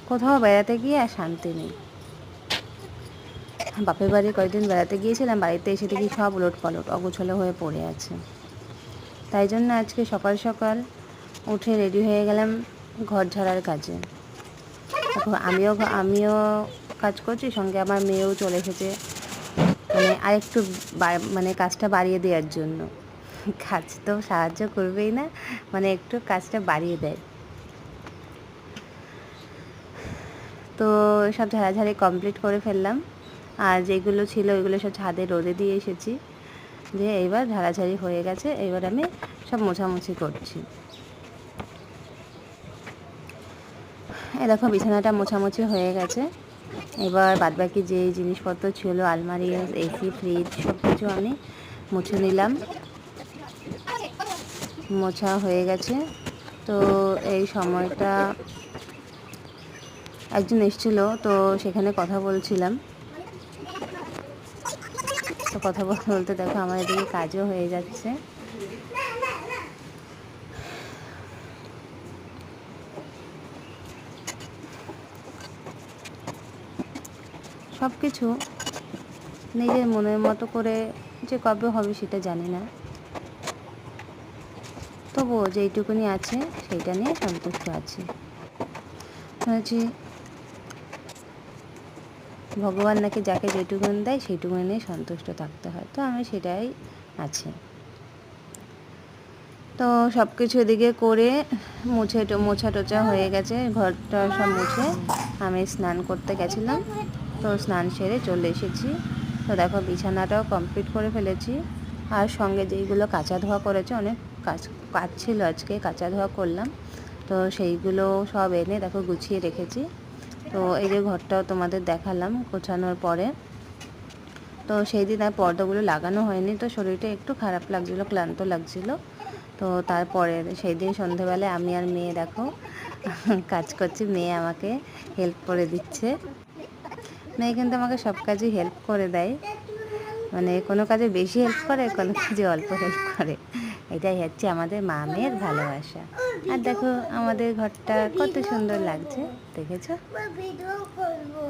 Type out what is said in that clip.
কোথাও বেড়াতে গিয়ে আর শান্তি নেই। বাপের বাড়ি কয়েকদিন বেড়াতে গিয়েছিলাম, বাড়িতে এসে দেখি সব উলটপালট অগোছালো হয়ে পড়ে আছে। তাই জন্য আজকে সকাল সকাল উঠে রেডি হয়ে গেলাম ঘর ঝাড়ার কাজে। এখন আমিও কাজ করছি, সঙ্গে আমার মেয়েও চলে এসেছে, মানে আরেকটু মানে কাজটা বাড়িয়ে দেওয়ার জন্য। কাজ তো সাহায্য করবেই না, মানে একটু কাজটা বাড়িয়ে দেয়। তো সব ঝাড়াঝাড়ি কমপ্লিট করে ফেললাম, আর যেগুলো ছিল ওইগুলো সব ছাদে রোদে দিয়ে এসেছি। যে এইবার ঝাড়াঝাড়ি হয়ে গেছে, এবার আমি সব মোছামুছি করছি। এই দেখো বিছানাটা মোছামুছি হয়ে গেছে। এবার বাদবাকি যে জিনিসপত্র ছিল, আলমারি, এসি, ফ্রিজ, সব কিছু আমি মুছে নিলাম। মোছা হয়ে গেছে। তো এই সময়টা একজন এসেছিল, তো সেখানে কথা বলছিলাম। তো কথা বলতে বলতে দেখো আমার এদিকে কাজও হয়ে যাচ্ছে। সব কিছু নিজের মনের মতো করে যে কবে হবে সেটা জানি না, তবুও যেইটুকুনি আছে সেইটা নিয়ে সন্তুষ্ট আছি। ভাবছি ভগবান নাকি যাকে যেটুকুন দেয় সেইটুকুন নিয়ে সন্তুষ্ট থাকতে হয়, তো আমি সেটাই আছি। তো সব কিছু এদিকে করে মোছা টোচা হয়ে গেছে, ঘরটা সব মুছে আমি স্নান করতে গেছিলাম। তো স্নান সেরে চলে এসেছি। তো দেখো বিছানাটাও কমপ্লিট করে ফেলেছি, আর সঙ্গে যেইগুলো কাচা ধোয়া করেছে, অনেক কাজ ছিল আজকে, কাচা ধোয়া করলাম। তো সেইগুলো সব এনে দেখো গুছিয়ে রেখেছি। তো এই যে ঘরটাও তোমাদের দেখালাম গোছানোর পরে। তো সেই দিন আর পর্দাগুলো লাগানো হয়নি, তো শরীরটা একটু খারাপ লাগছিলো, ক্লান্ত লাগছিলো। তো তারপরে সেই দিন সন্ধেবেলায় আমি আর মেয়ে দেখো কাজ করছি, মেয়ে আমাকে হেল্প করে দিচ্ছে। মেয়ে কিন্তু আমাকে সব কাজে হেল্প করে দেয়, মানে কোনো কাজে বেশি হেল্প করে, কোনো কাজে অল্প হেল্প করে। এটাই হচ্ছে আমাদের মা মেয়ের ভালোবাসা। আর দেখো আমাদের ঘরটা কত সুন্দর লাগছে, দেখেছো?